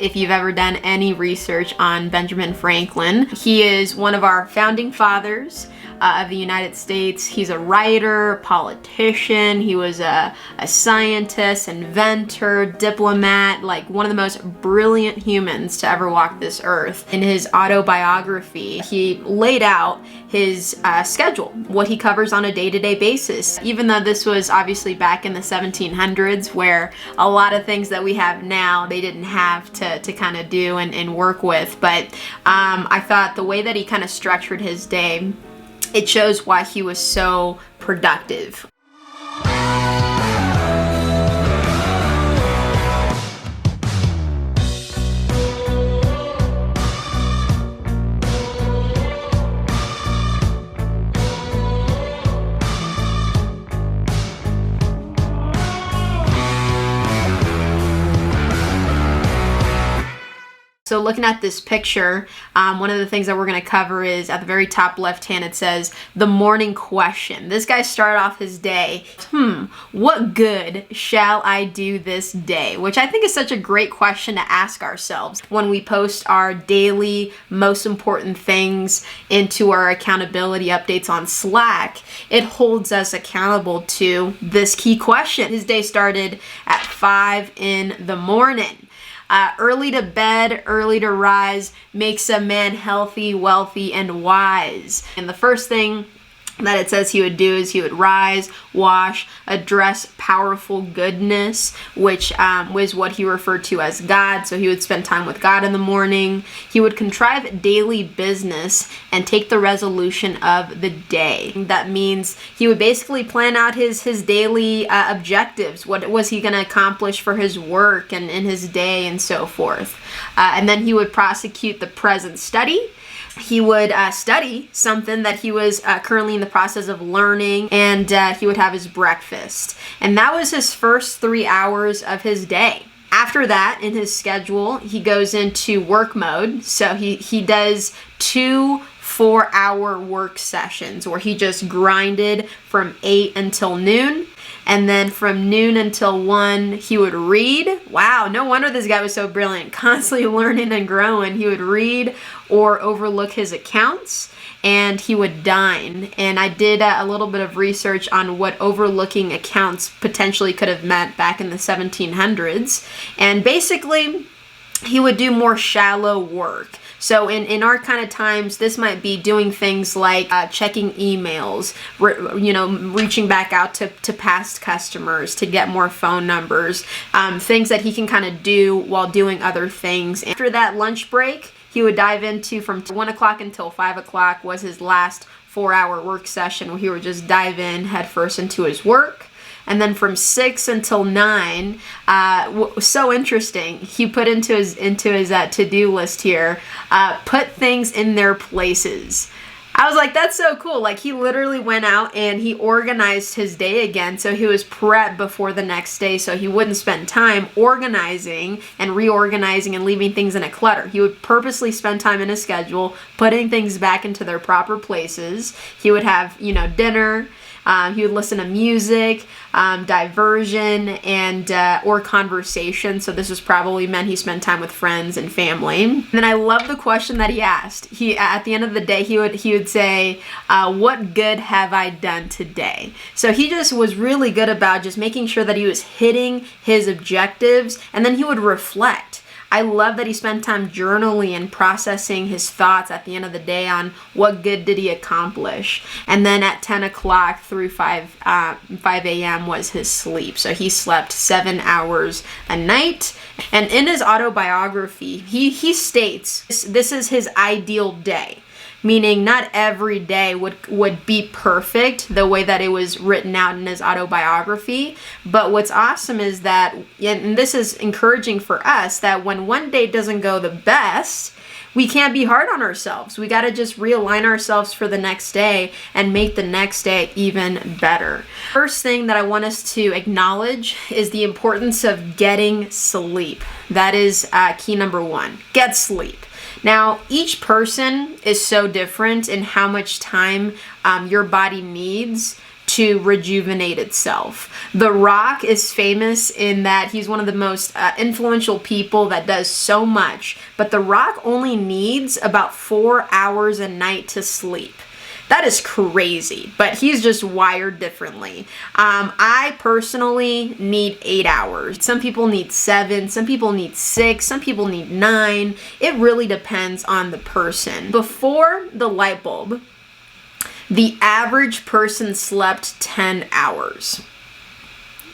if you've ever done any research on Benjamin Franklin. He is one of our founding fathers of the United States. He's a writer, politician. He was a scientist, inventor, diplomat, like one of the most brilliant humans to ever walk this earth. In his autobiography, he laid out his schedule, what he covers on a day-to-day basis. Even though this was obviously back in the 1700s, where a lot of things that we have now, they didn't have to kind of do and work with. But I thought the way that he kind of structured his day, it shows why he was so productive. So looking at this picture, one of the things that we're going to cover is at the very top left hand, it says the morning question. This guy started off his day, what good shall I do this day? Which I think is such a great question to ask ourselves when we post our daily most important things into our accountability updates on Slack. It holds us accountable to this key question. His day started at 5 in the morning. Early to bed, early to rise makes a man healthy, wealthy, and wise. And the first thing that it says he would do is he would rise, wash, address powerful goodness, which was what he referred to as God. So he would spend time with God in the morning. He would contrive daily business and take the resolution of the day. That means he would basically plan out his daily objectives. What was he going to accomplish for his work and in his day and so forth. And then he would prosecute the present study. He would study something that he was currently in the process of learning, and he would have his breakfast. And that was his first 3 hours of his day. After that, in his schedule, he goes into work mode. So he does 2 4-hour work sessions where he just grinded from 8 until noon. And then from noon until 1, he would read. Wow, no wonder this guy was so brilliant, constantly learning and growing. He would read or overlook his accounts, and he would dine. And I did a little bit of research on what overlooking accounts potentially could have meant back in the 1700s. And basically, he would do more shallow work. So in our kind of times, this might be doing things like checking emails, reaching back out to past customers to get more phone numbers, things that he can kind of do while doing other things. After that lunch break, he would dive into from 1 o'clock until 5 o'clock was his last 4-hour work session where he would just dive in headfirst into his work. And then from 6 until 9, so interesting. He put into his to-do list here, put things in their places. I was like, that's so cool. Like, he literally went out and he organized his day again. So he was prepped before the next day so he wouldn't spend time organizing and reorganizing and leaving things in a clutter. He would purposely spend time in his schedule, putting things back into their proper places. He would have, dinner. He would listen to music, diversion, and or conversation. So this was probably meant he spent time with friends and family. And then I love the question that he asked. He at the end of the day he would say, "What good have I done today?" So he just was really good about just making sure that he was hitting his objectives, and then he would reflect. I love that he spent time journaling and processing his thoughts at the end of the day on what good did he accomplish. And then at 10 o'clock through 5 a.m. was his sleep. So he slept 7 hours a night. And in his autobiography, he states this is his ideal day. Meaning not every day would be perfect the way that it was written out in his autobiography. But what's awesome is that, and this is encouraging for us, that when one day doesn't go the best, we can't be hard on ourselves. We got to just realign ourselves for the next day and make the next day even better. First thing that I want us to acknowledge is the importance of getting sleep. That is key number 1. Get sleep. Now, each person is so different in how much time your body needs to rejuvenate itself. The Rock is famous in that he's one of the most influential people that does so much, but The Rock only needs about 4 hours a night to sleep. That is crazy, but he's just wired differently. I personally need 8 hours. Some people need 7, some people need 6, some people need 9. It really depends on the person. Before the light bulb, the average person slept 10 hours.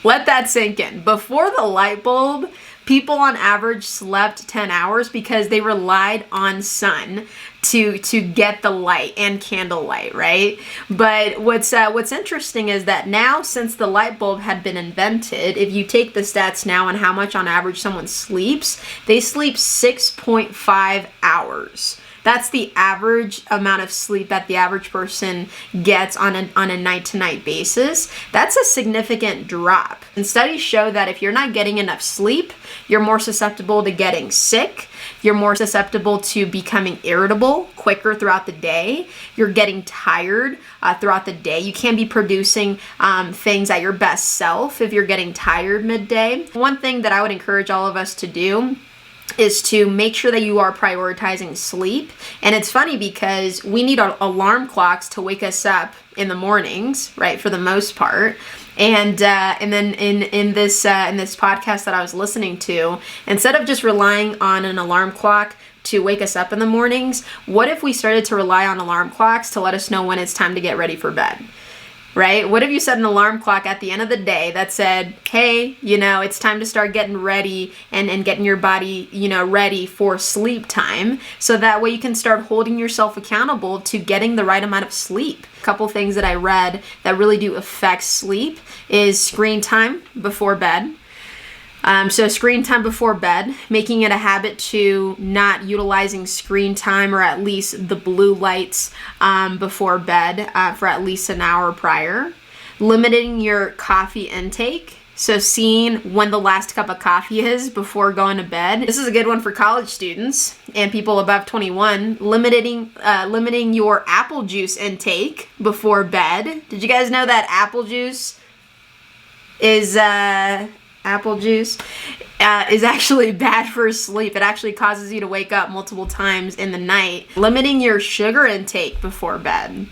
Let that sink in. Before the light bulb, people on average slept 10 hours because they relied on sun to get the light and candlelight, right? But what's interesting is that now, since the light bulb had been invented, if you take the stats now on how much on average someone sleeps, they sleep 6.5 hours. That's the average amount of sleep that the average person gets on a night-to-night basis. That's a significant drop. And studies show that if you're not getting enough sleep, you're more susceptible to getting sick. You're more susceptible to becoming irritable quicker throughout the day. You're getting tired throughout the day. You can't be producing things at your best self if you're getting tired midday. One thing that I would encourage all of us to do is to make sure that you are prioritizing sleep. And it's funny because we need alarm clocks to wake us up in the mornings, right, for the most part. And then in this podcast that I was listening to, instead of just relying on an alarm clock to wake us up in the mornings, what if we started to rely on alarm clocks to let us know when it's time to get ready for bed? Right? What if you set an alarm clock at the end of the day that said, hey, it's time to start getting ready and getting your body, ready for sleep time. So that way you can start holding yourself accountable to getting the right amount of sleep. A couple things that I read that really do affect sleep is screen time before bed. So screen time before bed, making it a habit to not utilizing screen time or at least the blue lights before bed for at least an hour prior. Limiting your coffee intake. So seeing when the last cup of coffee is before going to bed. This is a good one for college students and people above 21. Limiting your apple juice intake before bed. Did you guys know that apple juice is actually bad for sleep? It actually causes you to wake up multiple times in the night. Limiting your sugar intake before bed.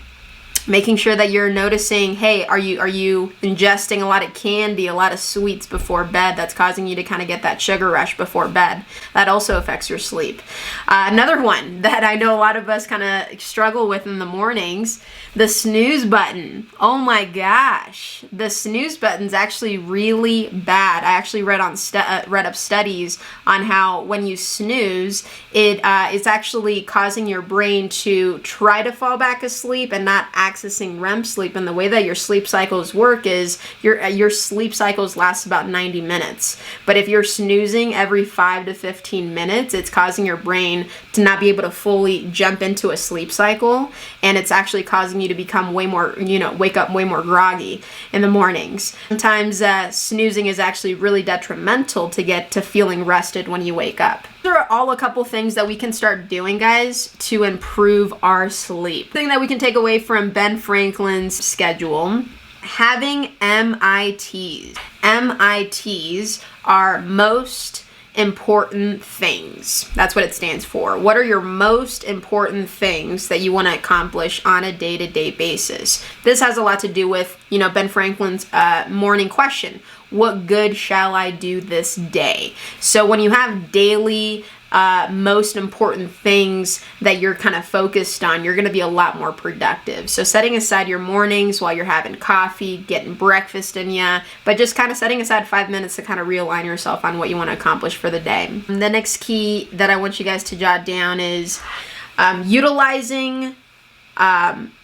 Making sure that you're noticing, hey, are you ingesting a lot of candy, a lot of sweets before bed that's causing you to kind of get that sugar rush before bed. That also affects your sleep. Another one that I know a lot of us kind of struggle with in the mornings, the snooze button. Oh my gosh. The snooze button's actually really bad. I actually read up studies on how when you snooze, it's actually causing your brain to try to fall back asleep and not accessing REM sleep. And the way that your sleep cycles work is your sleep cycles last about 90 minutes. But if you're snoozing every 5 to 15 minutes, it's causing your brain to not be able to fully jump into a sleep cycle. And it's actually causing you to become way more, wake up way more groggy in the mornings. Sometimes snoozing is actually really detrimental to get to feeling rested when you wake up. There are all a couple things that we can start doing, guys, to improve our sleep. Thing that we can take away from Ben Franklin's schedule, having MITs. MITs are most important things. That's what it stands for. What are your most important things that you want to accomplish on a day-to-day basis? This has a lot to do with, Ben Franklin's morning question. What good shall I do this day? So when you have daily most important things that you're kind of focused on, you're going to be a lot more productive. So setting aside your mornings while you're having coffee, getting breakfast in ya, but just kind of setting aside 5 minutes to kind of realign yourself on what you want to accomplish for the day. The next key that I want you guys to jot down is utilizing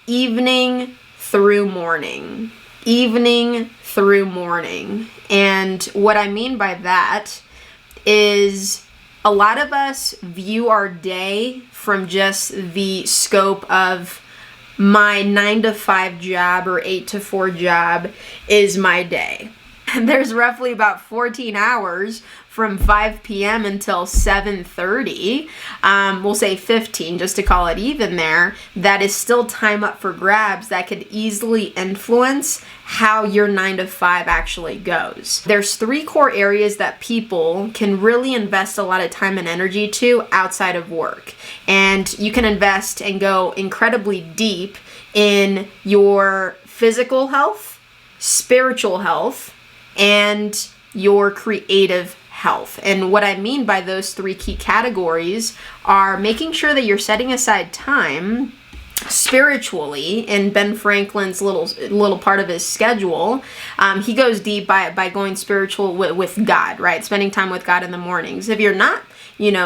evening through morning. Evening through morning. And what I mean by that is a lot of us view our day from just the scope of my 9 to 5 job or 8 to 4 job is my day. there's roughly about 14 hours from 5 p.m. until 7:30, we'll say 15 just to call it even there, that is still time up for grabs that could easily influence how your 9 to 5 actually goes. There's 3 core areas that people can really invest a lot of time and energy to outside of work. And you can invest and go incredibly deep in your physical health, spiritual health, and your creative health. And what I mean by those 3 key categories are making sure that you're setting aside time spiritually in Ben Franklin's little part of his schedule. He goes deep by going spiritual with God, right? Spending time with God in the mornings. If you're not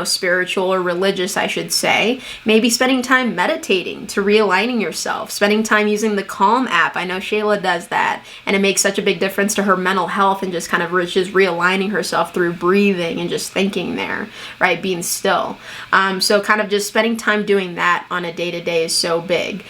spiritual or religious, I should say, maybe spending time meditating to realigning yourself, spending time using the Calm app. I know Shayla does that, and it makes such a big difference to her mental health and just kind of just realigning herself through breathing and just thinking there, right? Being still. So kind of just spending time doing that on a day-to-day is so big.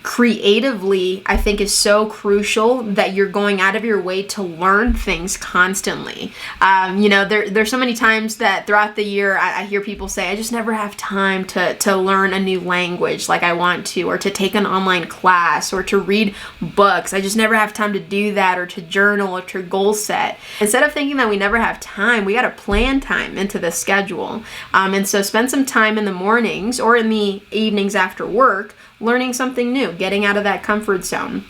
Creatively, I think is so crucial that you're going out of your way to learn things constantly. There's so many times that throughout the year, I hear people say, I just never have time to learn a new language like I want to, or to take an online class, or to read books. I just never have time to do that, or to journal, or to goal set. Instead of thinking that we never have time, we got to plan time into the schedule. And so spend some time in the mornings or in the evenings after work learning something new, getting out of that comfort zone.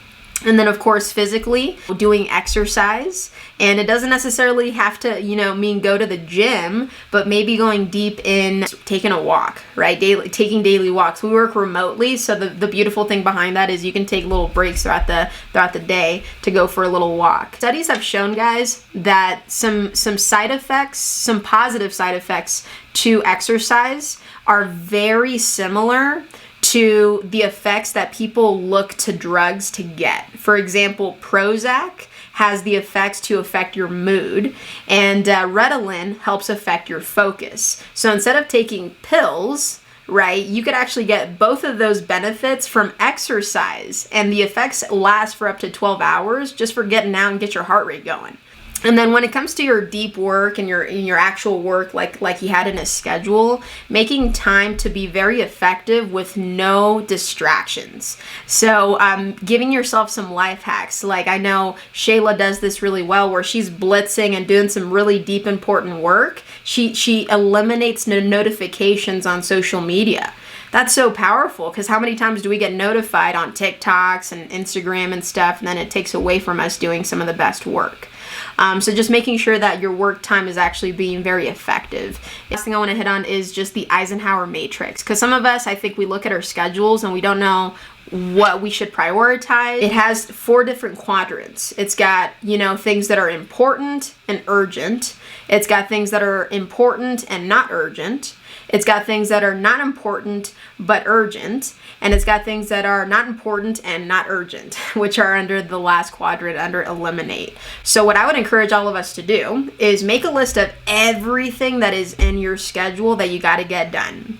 And then, of course, physically, doing exercise. And it doesn't necessarily have to, mean go to the gym, but maybe going deep in taking a walk, right? Taking daily walks. We work remotely, so the beautiful thing behind that is you can take little breaks throughout the day to go for a little walk. Studies have shown, guys, that some side effects, some positive side effects to exercise are very similar to the effects that people look to drugs to get. For example, Prozac has the effects to affect your mood, and Ritalin helps affect your focus. So instead of taking pills, right, you could actually get both of those benefits from exercise, and the effects last for up to 12 hours just for getting out and get your heart rate going. And then when it comes to your deep work and your actual work, like he had in his schedule, making time to be very effective with no distractions. So giving yourself some life hacks. Like I know Shayla does this really well, where she's blitzing and doing some really deep, important work. She eliminates the notifications on social media. That's so powerful, because how many times do we get notified on TikToks and Instagram and stuff, and then it takes away from us doing some of the best work. So just making sure that your work time is actually being very effective. The next thing I want to hit on is just the Eisenhower Matrix, because some of us, I think we look at our schedules and we don't know what we should prioritize. It has 4 different quadrants. It's got, things that are important and urgent. It's got things that are important and not urgent. It's got things that are not important but urgent, and it's got things that are not important and not urgent, which are under the last quadrant, under eliminate. So what I would encourage all of us to do is make a list of everything that is in your schedule that you got to get done,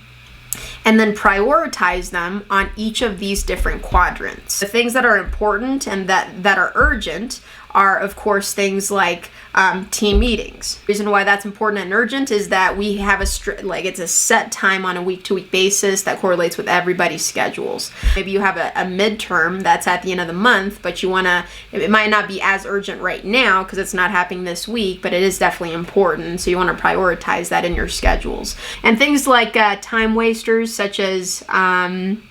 and then prioritize them on each of these different quadrants. The things that are important and that are urgent are, of course, things like team meetings. The reason why that's important and urgent is that we have it's a set time on a week-to-week basis that correlates with everybody's schedules. Maybe you have a midterm that's at the end of the month, but it might not be as urgent right now because it's not happening this week, but it is definitely important. So you want to prioritize that in your schedules. And things like time wasters, such as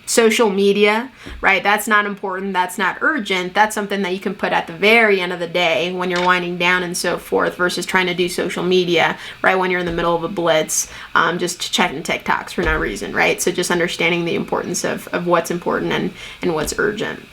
social media, right? That's not important. That's not urgent. That's something that you can put at the very end of the day when you're winding down and so forth, versus trying to do social media right when you're in the middle of a blitz, just checking TikToks for no reason, right? So just understanding the importance of what's important and what's urgent.